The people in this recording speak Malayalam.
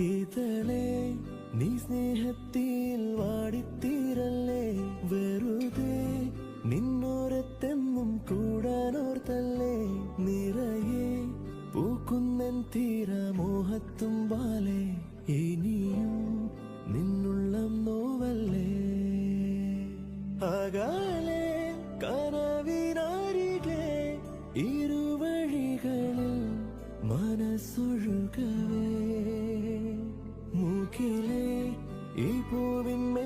ഇതളേ നീ സ്നേഹത്തിൽ വാടിത്തീരല്ലേ, വെറുതെ നിന്നോരത്തെന്നും കൂടാനോർത്തല്ലേ, നിറയെ പൂക്കുന്നൻ തീരമോഹത്തുമ്പാലേ, ഇനിയും നിന്നുള്ളം നോവല്ലേ. അകലെ കനവിനരികെ ഇരുവഴികളിൽ മനസ്സൊഴുകവേ, മുകിലേ ഈ പൂവിന്മേൽ